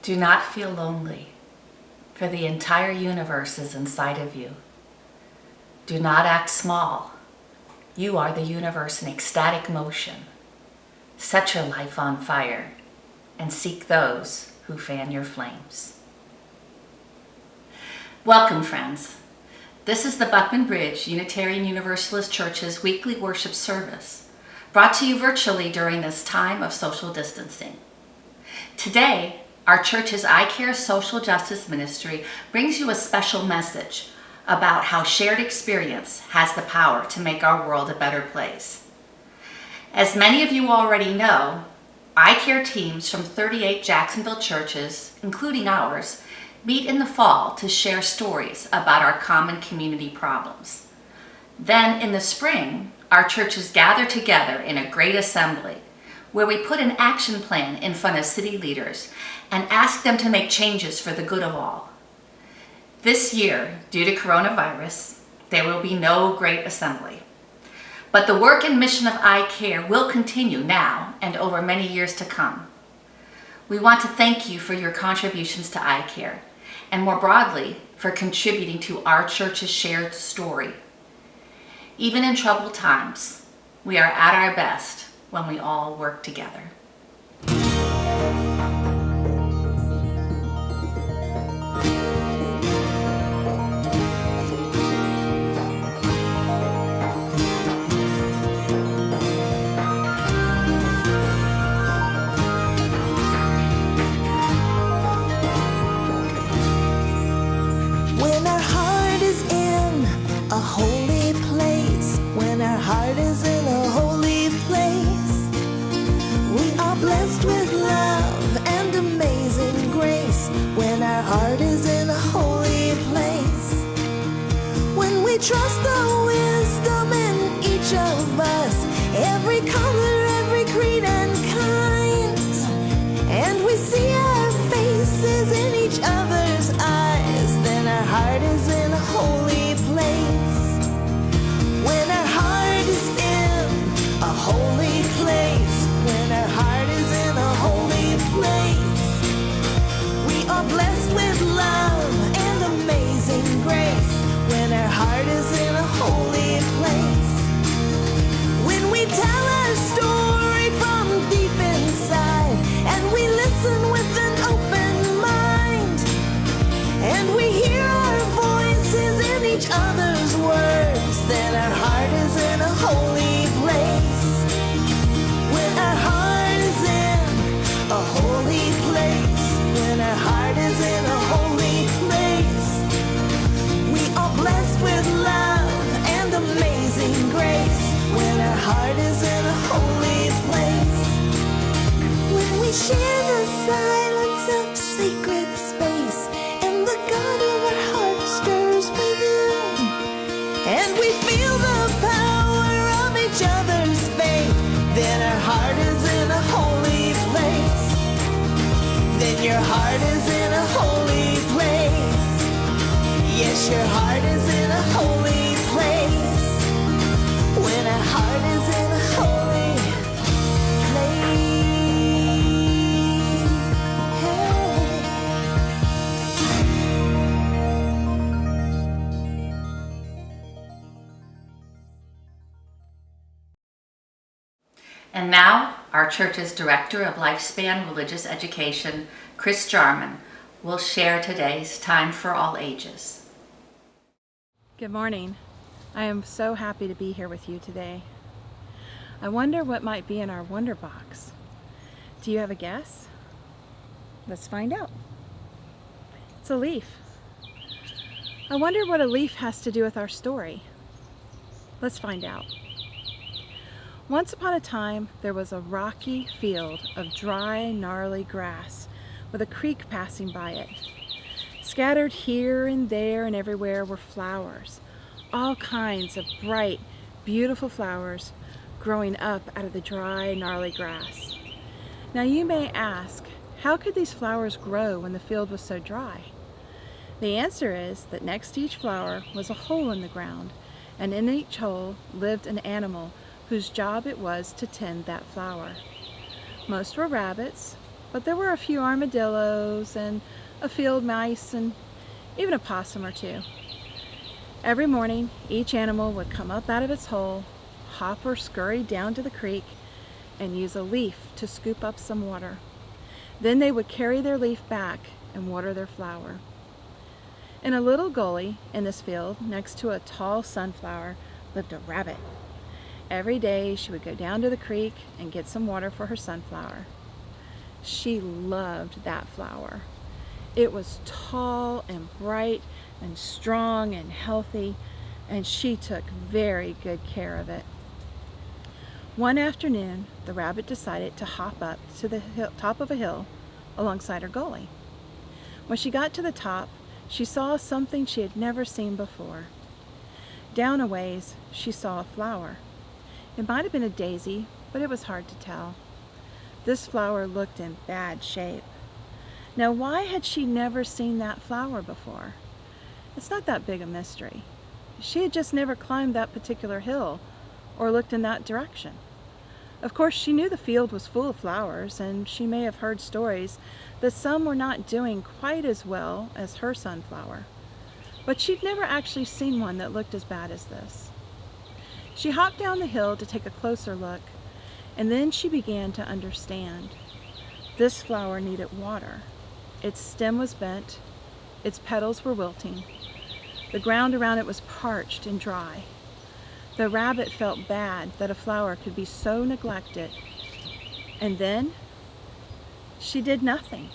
Do not feel lonely, for the entire universe is inside of you. Do not act small. You are the universe in ecstatic motion. Set your life on fire and seek those who fan your flames. Welcome, friends. This is the Buckman Bridge Unitarian Universalist Church's weekly worship service, brought to you virtually during this time of social distancing. Today, our church's I Care Social Justice Ministry brings you a special message about how shared experience has the power to make our world a better place. As many of you already know, I Care teams from 38 Jacksonville churches, including ours, meet in the fall to share stories about our common community problems. Then in the spring, our churches gather together in a great assembly where we put an action plan in front of city leaders and ask them to make changes for the good of all. This year, due to coronavirus, there will be no great assembly. But the work and mission of I Care will continue now and over many years to come. We want to thank you for your contributions to I Care, and more broadly, for contributing to our church's shared story. Even in troubled times, we are at our best when we all work together. When our heart is in a holy place, when our heart is in a holy place, we are blessed with love and amazing grace. When our heart is in a holy place, when we trust the wisdom in each of us, every color, every creed and kind, and we see our faces in each other's eyes, then our heart is in a holy place. When our heart is in a holy place, when our heart is in a holy place, we are blessed with love and amazing grace. When our heart is in a holy place, when we tell our story from deep inside, and we listen with an open mind, and we hear our voices in each other's words, then our heart is in a holy place. When our heart is in a holy place, when our heart is in a holy place, we are blessed with love and amazing grace. When our heart is in a holy place, when we share the silence of sacred space, and the God of our heart stirs within, and we feel the power of each other's faith, then our heart is in a holy place. Then your heart is in a holy place. Yes, your heart is in a holy place. When our heart is in a holy place. And now, our church's Director of Lifespan Religious Education, Chris Jarman, will share today's Time for All Ages. Good morning. I am so happy to be here with you today. I wonder what might be in our Wonder Box. Do you have a guess? Let's find out. It's a leaf. I wonder what a leaf has to do with our story. Let's find out. Once upon a time, there was a rocky field of dry, gnarly grass with a creek passing by it. Scattered here and there and everywhere were flowers, all kinds of bright, beautiful flowers growing up out of the dry, gnarly grass. Now you may ask, how could these flowers grow when the field was so dry? The answer is that next to each flower was a hole in the ground, and in each hole lived an animal whose job it was to tend that flower. Most were rabbits, but there were a few armadillos and a field mice and even a possum or two. Every morning, each animal would come up out of its hole, hop or scurry down to the creek, and use a leaf to scoop up some water. Then they would carry their leaf back and water their flower. In a little gully in this field, next to a tall sunflower, lived a rabbit. Every day she would go down to the creek and get some water for her sunflower. She loved that flower. It was tall and bright and strong and healthy, and she took very good care of it. One afternoon, the rabbit decided to hop up to the top of a hill alongside her gully. When she got to the top, she saw something she had never seen before. Down a ways, she saw a flower. It might have been a daisy, but it was hard to tell. This flower looked in bad shape. Now, why had she never seen that flower before? It's not that big a mystery. She had just never climbed that particular hill or looked in that direction. Of course, she knew the field was full of flowers, and she may have heard stories that some were not doing quite as well as her sunflower. But she'd never actually seen one that looked as bad as this. She hopped down the hill to take a closer look, and then she began to understand. This flower needed water. Its stem was bent, its petals were wilting. The ground around it was parched and dry. The rabbit felt bad that a flower could be so neglected. And then she did nothing.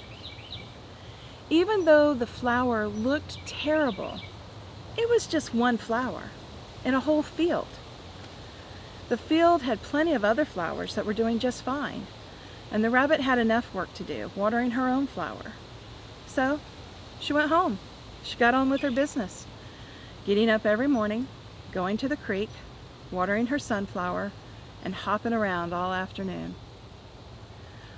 Even though the flower looked terrible, it was just one flower in a whole field. The field had plenty of other flowers that were doing just fine, and the rabbit had enough work to do, watering her own flower. So she went home. She got on with her business, getting up every morning, going to the creek, watering her sunflower, and hopping around all afternoon.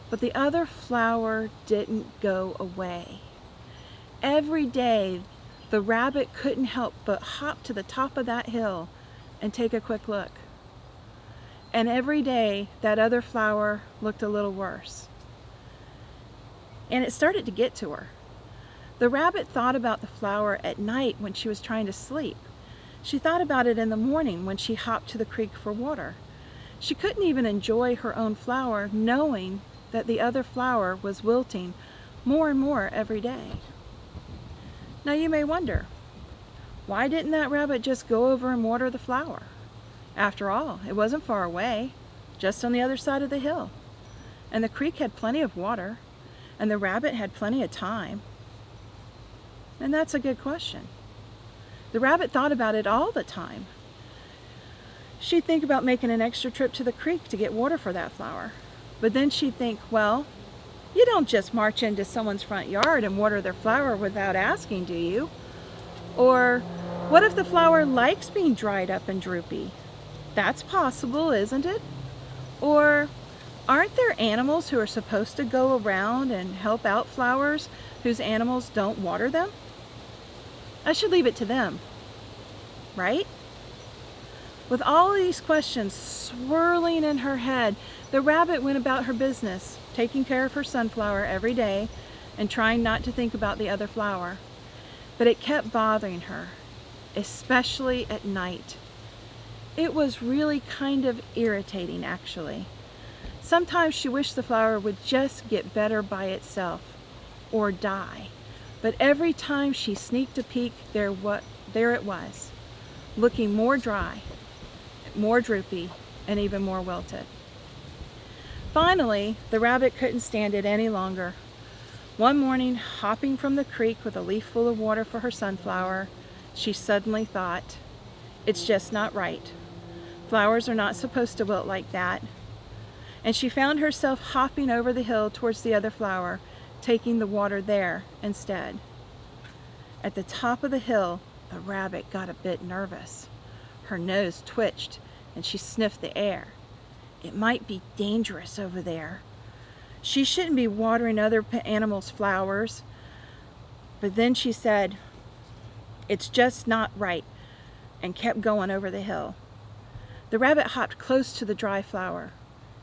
But the other flower didn't go away. Every day, the rabbit couldn't help but hop to the top of that hill and take a quick look. And every day, that other flower looked a little worse. And it started to get to her. The rabbit thought about the flower at night when she was trying to sleep. She thought about it in the morning when she hopped to the creek for water. She couldn't even enjoy her own flower, knowing that the other flower was wilting more and more every day. Now you may wonder, why didn't that rabbit just go over and water the flower? After all, it wasn't far away, just on the other side of the hill. And the creek had plenty of water, and the rabbit had plenty of time. And that's a good question. The rabbit thought about it all the time. She'd think about making an extra trip to the creek to get water for that flower. But then she'd think, well, you don't just march into someone's front yard and water their flower without asking, do you? Or what if the flower likes being dried up and droopy? That's possible, isn't it? Or aren't there animals who are supposed to go around and help out flowers whose animals don't water them? I should leave it to them, right? With all these questions swirling in her head, the rabbit went about her business, taking care of her sunflower every day and trying not to think about the other flower. But it kept bothering her, especially at night. It was really kind of irritating, actually. Sometimes she wished the flower would just get better by itself or die. But every time she sneaked a peek, there it was, looking more dry, more droopy, and even more wilted. Finally, the rabbit couldn't stand it any longer. One morning, hopping from the creek with a leaf full of water for her sunflower, she suddenly thought, it's just not right. Flowers are not supposed to wilt like that. And she found herself hopping over the hill towards the other flower, taking the water there instead. At the top of the hill, the rabbit got a bit nervous. Her nose twitched and she sniffed the air. It might be dangerous over there. She shouldn't be watering other animals' flowers. But then she said, it's just not right, and kept going over the hill. The rabbit hopped close to the dry flower,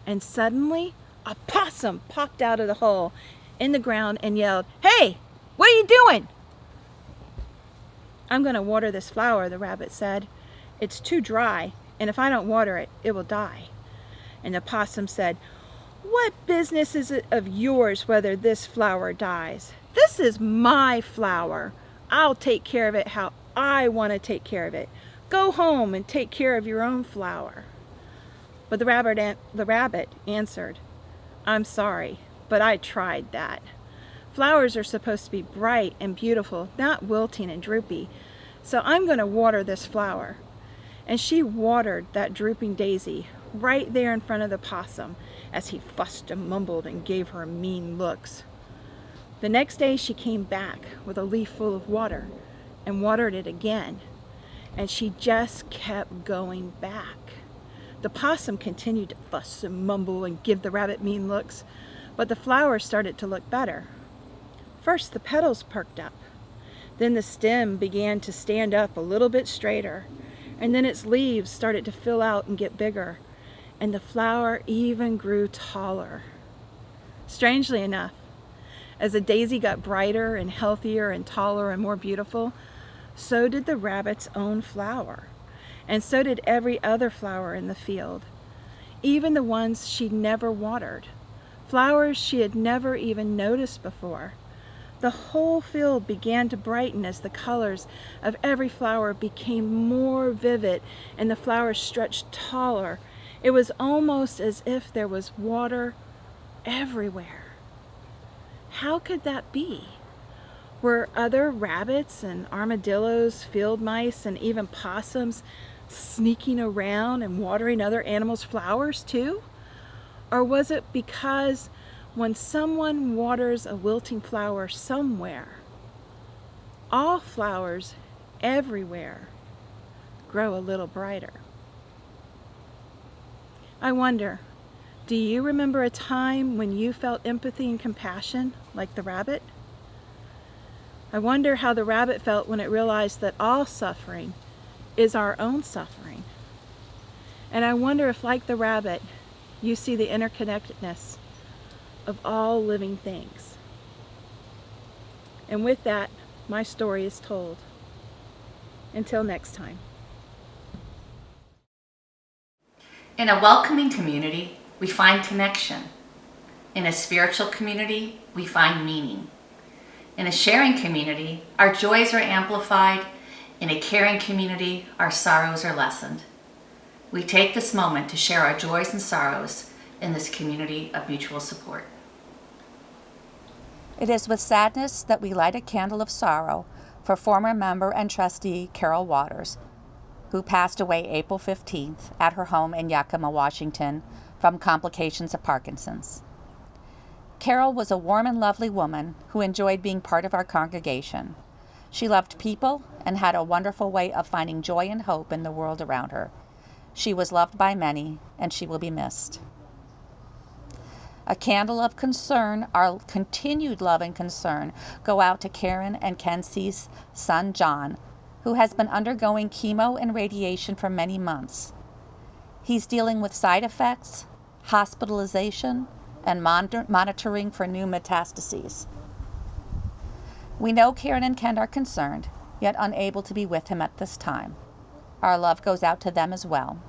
and suddenly a possum popped out of the hole in the ground and yelled, "Hey, what are you doing?" "I'm going to water this flower," the rabbit said. "It's too dry, and if I don't water it, it will die." And the possum said, "What business is it of yours whether this flower dies? This is my flower. I'll take care of it how I want to take care of it. Go home and take care of your own flower." But the rabbit answered, "I'm sorry, but I tried that. Flowers are supposed to be bright and beautiful, not wilting and droopy. So I'm going to water this flower." And she watered that drooping daisy right there in front of the possum as he fussed and mumbled and gave her mean looks. The next day she came back with a leaf full of water and watered it again. And she just kept going back. The possum continued to fuss and mumble and give the rabbit mean looks, but the flower started to look better. First the petals perked up, then the stem began to stand up a little bit straighter, and then its leaves started to fill out and get bigger, and the flower even grew taller. Strangely enough, as the daisy got brighter and healthier and taller and more beautiful, so did the rabbit's own flower, and so did every other flower in the field, even the ones she'd never watered, flowers she had never even noticed before. The whole field began to brighten as the colors of every flower became more vivid and the flowers stretched taller. It was almost as if there was water everywhere. How could that be? Were other rabbits and armadillos, field mice, and even possums sneaking around and watering other animals' flowers too? Or was it because when someone waters a wilting flower somewhere, all flowers everywhere grow a little brighter? I wonder, do you remember a time when you felt empathy and compassion like the rabbit? I wonder how the rabbit felt when it realized that all suffering is our own suffering. And I wonder if, like the rabbit, you see the interconnectedness of all living things. And with that, my story is told. Until next time. In a welcoming community, we find connection. In a spiritual community, we find meaning. In a sharing community, our joys are amplified. In a caring community, our sorrows are lessened. We take this moment to share our joys and sorrows in this community of mutual support. It is with sadness that we light a candle of sorrow for former member and trustee Carole Waters, who passed away April 15th at her home in Yakima, Washington, from complications of Parkinson's. Carole was a warm and lovely woman who enjoyed being part of our congregation. She loved people and had a wonderful way of finding joy and hope in the world around her. She was loved by many, and she will be missed. A candle of concern, our continued love and concern, go out to Karen and Kenzie's son, John, who has been undergoing chemo and radiation for many months. He's dealing with side effects, hospitalization, and monitoring for new metastases. We know Karen and Ken are concerned, yet unable to be with him at this time. Our love goes out to them as well.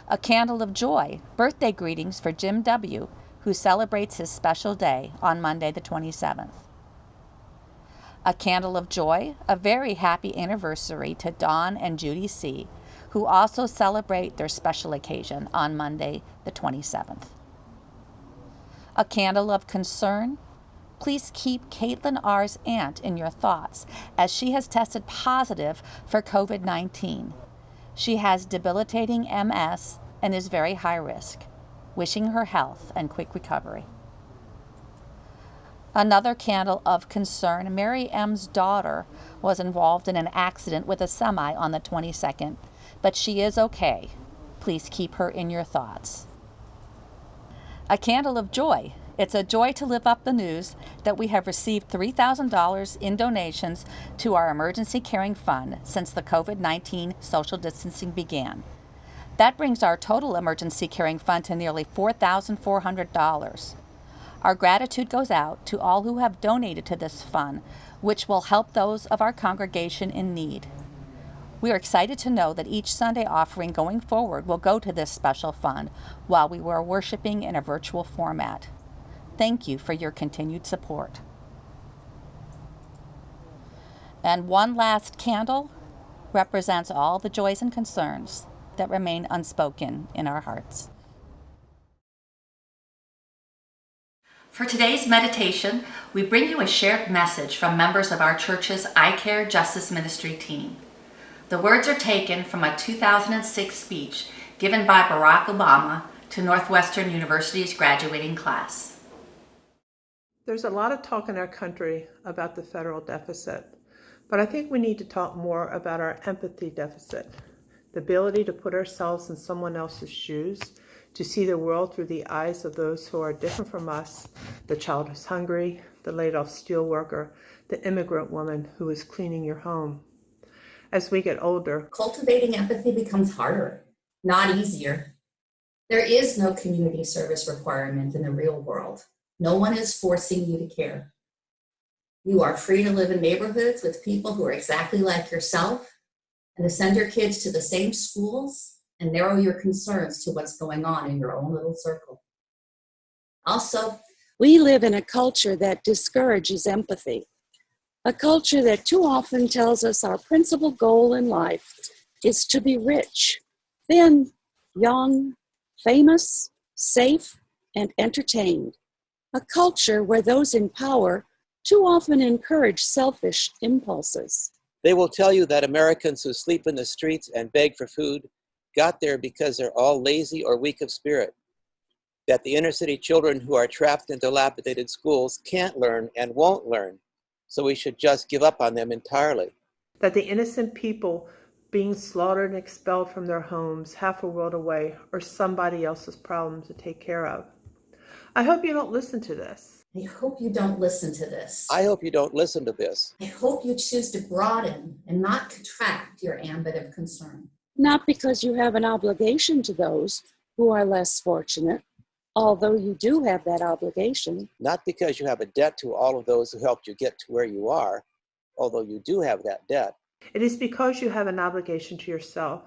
A candle of joy, birthday greetings for Jim W., who celebrates his special day on Monday the 27th. A candle of joy, a very happy anniversary to Dawn and Judy C., who also celebrate their special occasion on Monday the 27th. A candle of concern, please keep Caitlin R.'s aunt in your thoughts as she has tested positive for COVID-19. She has debilitating MS and is very high risk. Wishing her health and quick recovery. Another candle of concern, Mary M.'s daughter was involved in an accident with a semi on the 22nd, but she is okay. Please keep her in your thoughts. A candle of joy. It's a joy to live up the news that we have received $3,000 in donations to our emergency caring fund since the COVID-19 social distancing began. That brings our total emergency caring fund to nearly $4,400. Our gratitude goes out to all who have donated to this fund, which will help those of our congregation in need. We are excited to know that each Sunday offering going forward will go to this special fund while we were worshiping in a virtual format. Thank you for your continued support. And one last candle represents all the joys and concerns that remain unspoken in our hearts. For today's meditation, we bring you a shared message from members of our church's I Care Justice Ministry team. The words are taken from a 2006 speech given by Barack Obama to Northwestern University's graduating class. There's a lot of talk in our country about the federal deficit, but I think we need to talk more about our empathy deficit, the ability to put ourselves in someone else's shoes, to see the world through the eyes of those who are different from us, the child who's hungry, the laid-off steel worker, the immigrant woman who is cleaning your home. As we get older, cultivating empathy becomes harder, not easier. There is no community service requirement in the real world. No one is forcing you to care. You are free to live in neighborhoods with people who are exactly like yourself and to send your kids to the same schools and narrow your concerns to what's going on in your own little circle. Also, we live in a culture that discourages empathy, a culture that too often tells us our principal goal in life is to be rich, thin, young, famous, safe, and entertained. A culture where those in power too often encourage selfish impulses. They will tell you that Americans who sleep in the streets and beg for food got there because they're all lazy or weak of spirit. That the inner city children who are trapped in dilapidated schools can't learn and won't learn, so we should just give up on them entirely. That the innocent people being slaughtered and expelled from their homes half a world away are somebody else's problem to take care of. I hope you don't listen to this. I hope you don't listen to this. I hope you don't listen to this. I hope you choose to broaden and not contract your ambit of concern. Not because you have an obligation to those who are less fortunate, although you do have that obligation. Not because you have a debt to all of those who helped you get to where you are, although you do have that debt. It is because you have an obligation to yourself,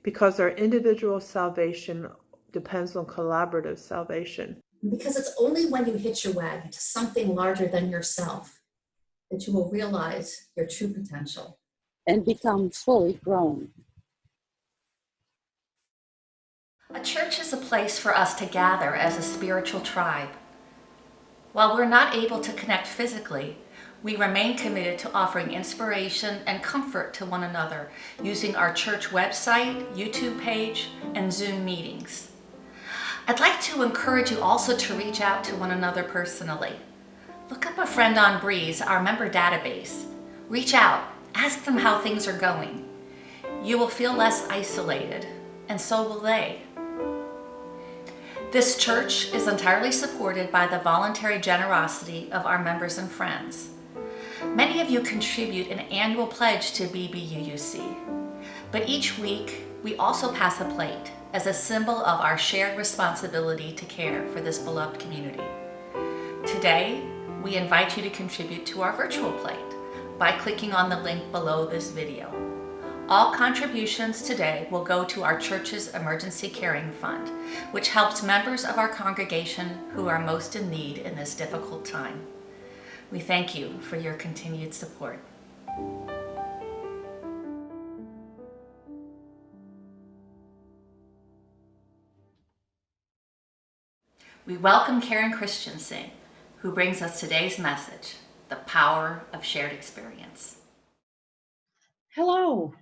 because our individual salvation depends on collaborative salvation. Because it's only when you hitch your wagon to something larger than yourself that you will realize your true potential and become fully grown. A church is a place for us to gather as a spiritual tribe. While we're not able to connect physically, we remain committed to offering inspiration and comfort to one another using our church website, YouTube page, and Zoom meetings. I'd like to encourage you also to reach out to one another personally. Look up a friend on Breeze, our member database. Reach out, ask them how things are going. You will feel less isolated, and so will they. This church is entirely supported by the voluntary generosity of our members and friends. Many of you contribute an annual pledge to BBUUC, but each week we also pass a plate as a symbol of our shared responsibility to care for this beloved community. Today, we invite you to contribute to our virtual plate by clicking on the link below this video. All contributions today will go to our church's Emergency Caring Fund, which helps members of our congregation who are most in need in this difficult time. We thank you for your continued support. We welcome Karen Christiansen, who brings us today's message, The Power of Shared Experience. Hello.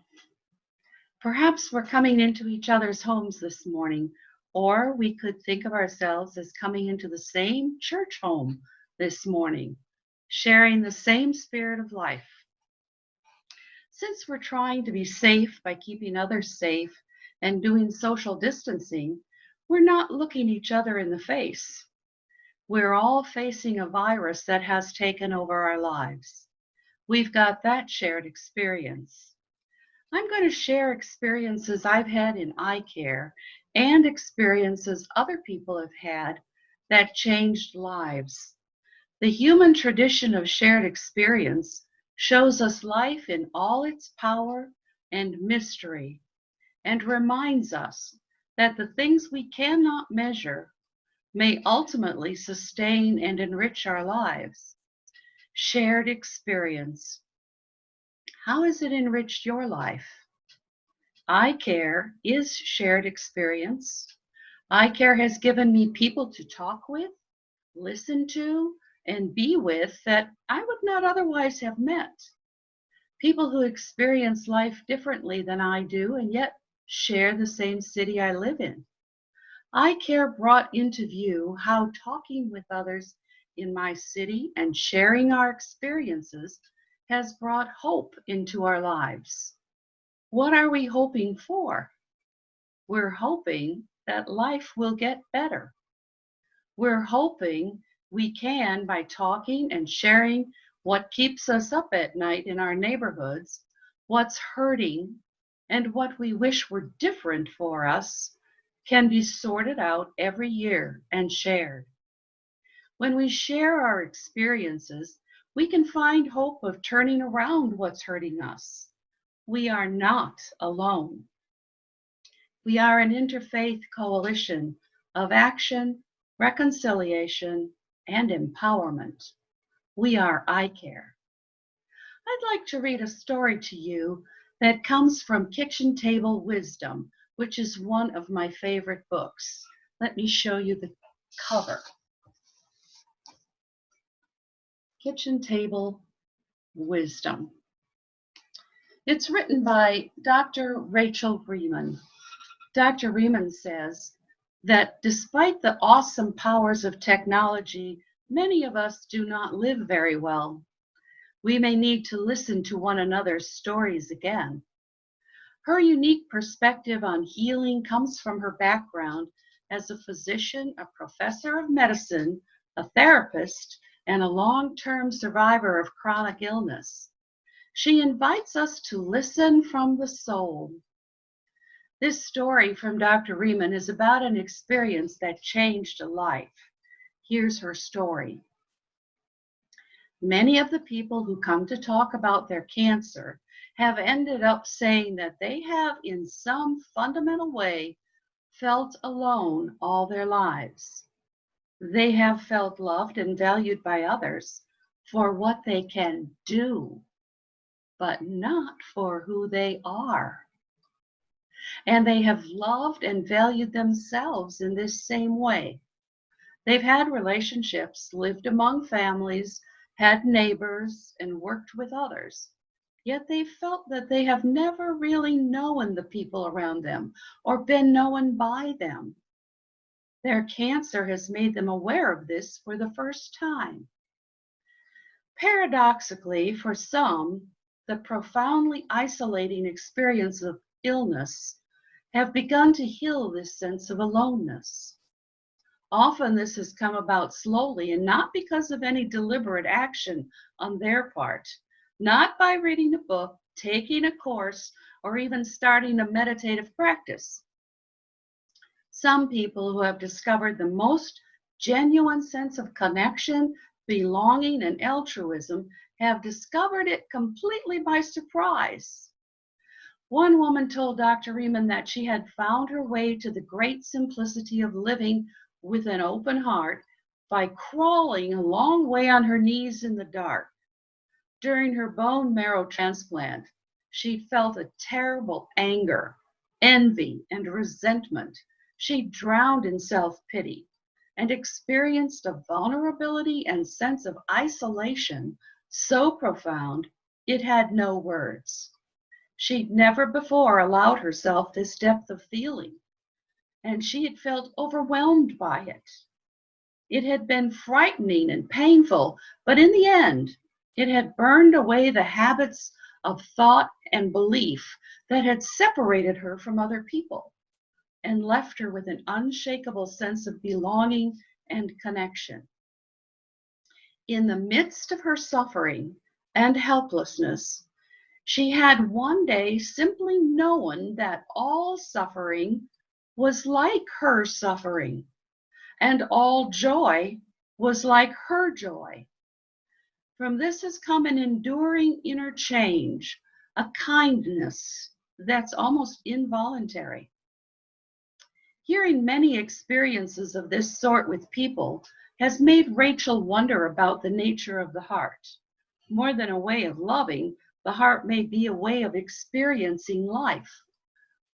Perhaps we're coming into each other's homes this morning, or we could think of ourselves as coming into the same church home this morning, sharing the same spirit of life. Since we're trying to be safe by keeping others safe and doing social distancing, we're not looking each other in the face. We're all facing a virus that has taken over our lives. We've got that shared experience. I'm going to share experiences I've had in eye care and experiences other people have had that changed lives. The human tradition of shared experience shows us life in all its power and mystery and reminds us that the things we cannot measure may ultimately sustain and enrich our lives. Shared experience. How has it enriched your life? Eye care is shared experience. Eye care has given me people to talk with, listen to, and be with that I would not otherwise have met. People who experience life differently than I do and yet share the same city I live in. Eye care brought into view how talking with others in my city and sharing our experiences has brought hope into our lives. What are we hoping for? We're hoping that life will get better. We're hoping we can, by talking and sharing what keeps us up at night in our neighborhoods, what's hurting, and what we wish were different for us, can be sorted out every year and shared. When we share our experiences, we can find hope of turning around what's hurting us. We are not alone. We are an interfaith coalition of action, reconciliation, and empowerment. We are Eye Care. I'd like to read a story to you that comes from Kitchen Table Wisdom, which is one of my favorite books. Let me show you the cover. Kitchen Table Wisdom. It's written by Dr. Rachel Riemann. Dr. Riemann says that despite the awesome powers of technology, many of us do not live very well. We may need to listen to one another's stories again. Her unique perspective on healing comes from her background as a physician, a professor of medicine, a therapist, and a long-term survivor of chronic illness. She invites us to listen from the soul. This story from Dr. Riemann is about an experience that changed a life. Here's her story. Many of the people who come to talk about their cancer have ended up saying that they have, in some fundamental way, felt alone all their lives. They have felt loved and valued by others for what they can do, but not for who they are. And they have loved and valued themselves in this same way. They've had relationships, lived among families, had neighbors, and worked with others. Yet they felt that they have never really known the people around them or been known by them. Their cancer has made them aware of this for the first time. Paradoxically, for some, the profoundly isolating experience of illness have begun to heal this sense of aloneness. Often this has come about slowly and not because of any deliberate action on their part, not by reading a book, taking a course, or even starting a meditative practice. Some people who have discovered the most genuine sense of connection, belonging, and altruism have discovered it completely by surprise. One woman told Dr. Riemann that she had found her way to the great simplicity of living with an open heart by crawling a long way on her knees in the dark. During her bone marrow transplant, she felt a terrible anger, envy, and resentment. She drowned in self-pity and experienced a vulnerability and sense of isolation so profound it had no words. She'd never before allowed herself this depth of feeling, and she had felt overwhelmed by it. It had been frightening and painful, but in the end, it had burned away the habits of thought and belief that had separated her from other people and left her with an unshakable sense of belonging and connection. In the midst of her suffering and helplessness, She had one day simply known that all suffering was like her suffering, and all joy was like her joy. From this has come an enduring inner change, a kindness that's almost involuntary. Hearing many experiences of this sort with people has made Rachel wonder about the nature of the heart. More than a way of loving, the heart may be a way of experiencing life,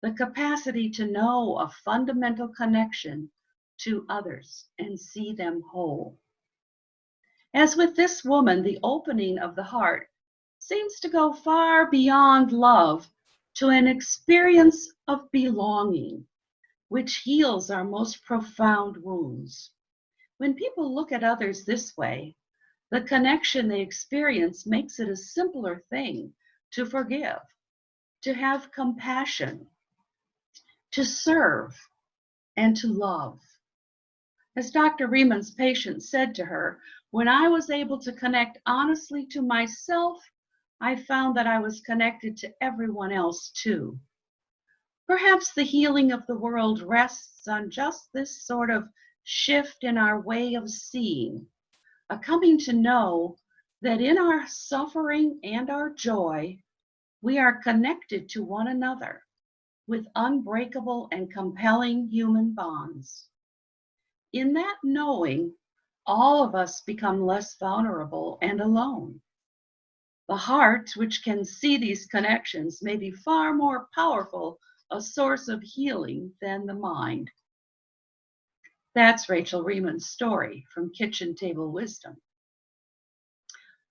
the capacity to know a fundamental connection to others and see them whole. As with this woman, the opening of the heart seems to go far beyond love to an experience of belonging, which heals our most profound wounds. When people look at others this way, the connection they experience makes it a simpler thing to forgive, to have compassion, to serve, and to love. As Dr. Riemann's patient said to her, when I was able to connect honestly to myself, I found that I was connected to everyone else too. Perhaps the healing of the world rests on just this sort of shift in our way of seeing, a coming to know that in our suffering and our joy, we are connected to one another with unbreakable and compelling human bonds. In that knowing, all of us become less vulnerable and alone. The heart, which can see these connections, may be far more powerful a source of healing than the mind. That's Rachel Rieman's story from Kitchen Table Wisdom.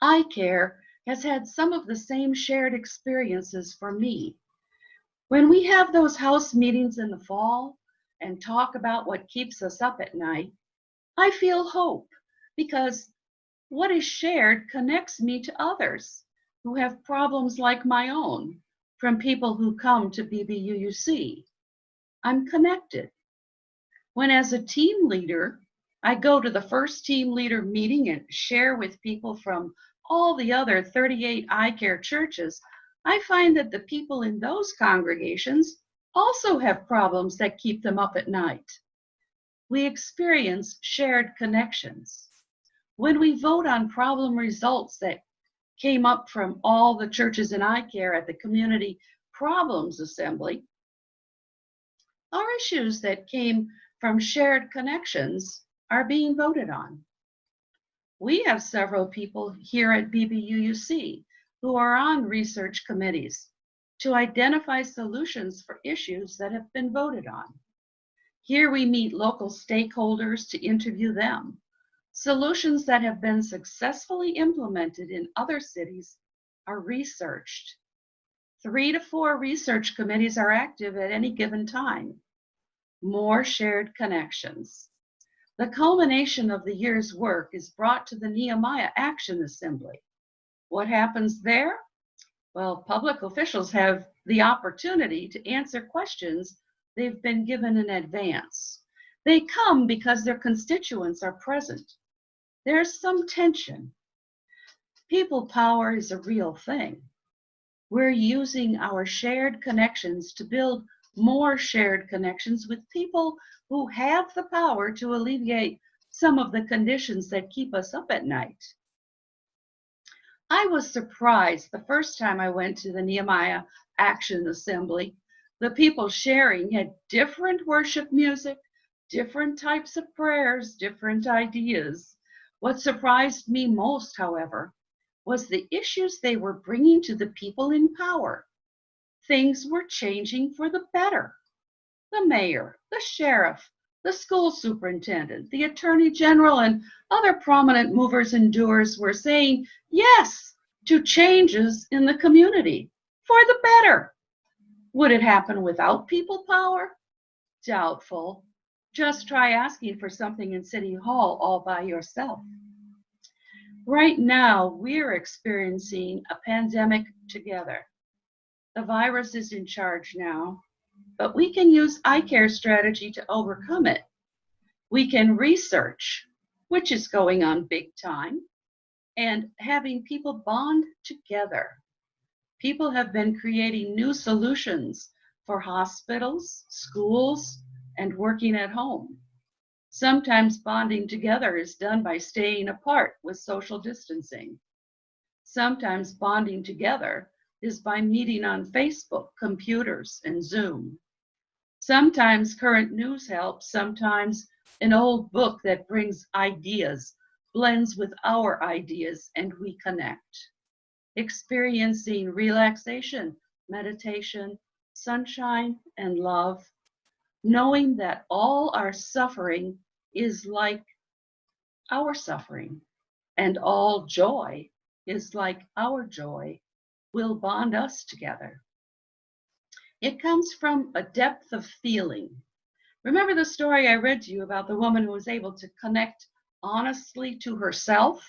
Eye care has had some of the same shared experiences for me. When we have those house meetings in the fall and talk about what keeps us up at night, I feel hope because what is shared connects me to others who have problems like my own, from people who come to BBUUC. I'm connected. When as a team leader, I go to the first team leader meeting and share with people from all the other 38 eye care churches, I find that the people in those congregations also have problems that keep them up at night. We experience shared connections. When we vote on problem results that came up from all the churches in eye care at the Community Problems Assembly, our issues that came from shared connections are being voted on. We have several people here at BBUUC who are on research committees to identify solutions for issues that have been voted on. Here we meet local stakeholders to interview them. Solutions that have been successfully implemented in other cities are researched. 3 to 4 research committees are active at any given time. More shared connections. The culmination of the year's work is brought to the Nehemiah Action Assembly. What happens there? Well, public officials have the opportunity to answer questions they've been given in advance. They come because their constituents are present. There's some tension. People power is a real thing. We're using our shared connections to build more shared connections with people who have the power to alleviate some of the conditions that keep us up at night. I was surprised the first time I went to the Nehemiah Action Assembly. The people sharing had different worship music, different types of prayers, different ideas. What surprised me most, however, was the issues they were bringing to the people in power. Things were changing for the better. The mayor, the sheriff, the school superintendent, the attorney general, and other prominent movers and doers were saying yes to changes in the community for the better. Would it happen without people power? Doubtful. Just try asking for something in City Hall all by yourself. Right now, we're experiencing a pandemic together. The virus is in charge now, but we can use eye care strategy to overcome it. We can research, which is going on big time, and having people bond together. People have been creating new solutions for hospitals, schools, and working at home. Sometimes bonding together is done by staying apart with social distancing. Sometimes bonding together is by meeting on Facebook, computers, and Zoom. Sometimes current news helps, sometimes an old book that brings ideas blends with our ideas and we connect. Experiencing relaxation, meditation, sunshine, and love, knowing that all our suffering is like our suffering, and all joy is like our joy, will bond us together. It comes from a depth of feeling. Remember the story I read to you about the woman who was able to connect honestly to herself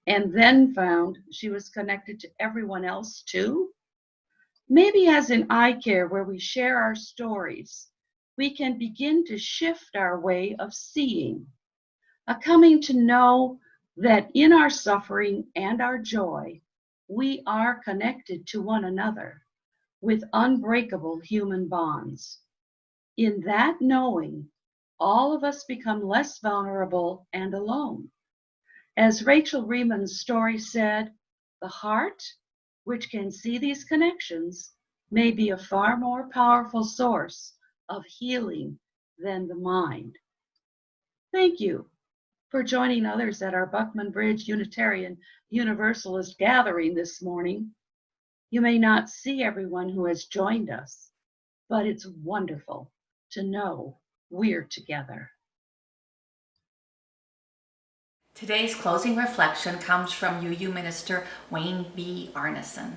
and then found she was connected to everyone else too? Maybe as in eye care, where we share our stories, we can begin to shift our way of seeing, a coming to know that in our suffering and our joy, we are connected to one another with unbreakable human bonds. In that knowing, all of us become less vulnerable and alone. As Rachel Reman's story said, the heart, which can see these connections, may be a far more powerful source of healing than the mind. Thank you for joining others at our Buckman Bridge Unitarian Universalist gathering this morning. You may not see everyone who has joined us, but it's wonderful to know we're together. Today's closing reflection comes from UU Minister Wayne B. Arneson.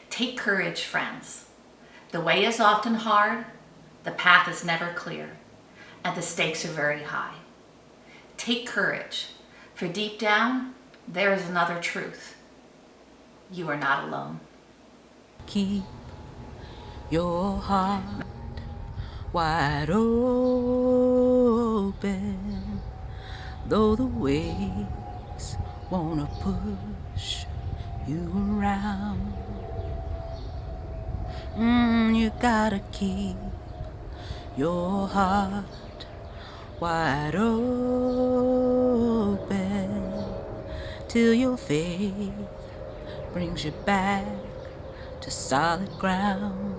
Take courage, friends. The way is often hard, the path is never clear, and the stakes are very high. Take courage, for deep down, there is another truth. You are not alone. Keep your heart wide open, though the waves wanna push you around. You gotta keep your heart wide open till your faith brings you back to solid ground.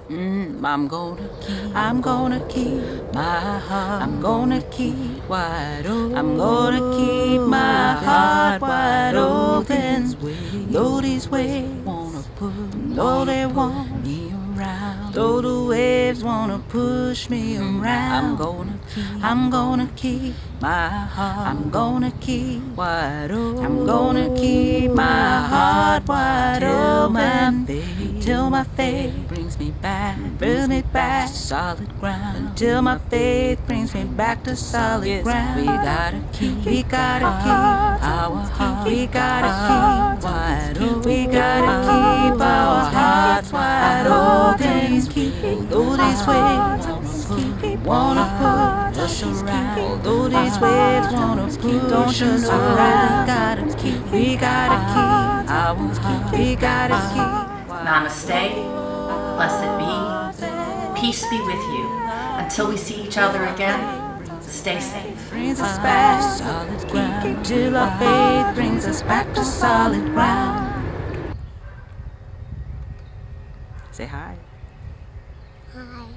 I'm gonna keep my heart. I'm gonna keep wide open. I'm gonna keep my heart wide open. Though these waves wanna push, though they want me around, though the waves wanna push me around, I'm gonna keep my heart. I'm gonna keep wide open. I'm gonna keep my heart wide open till my faith brings me back to solid ground. Until my faith brings me back to solid ground. We gotta keep our heart. We gotta keep wide open. We gotta keep our hearts wide open. Though these waves wanna push us around, although these waves wanna push us around, we gotta keep our heart. We gotta keep. Namaste, blessed be, peace be with you. Until we see each other again, stay safe. Brings us back to solid ground. Till our faith brings us back to solid ground. Say hi. Hi.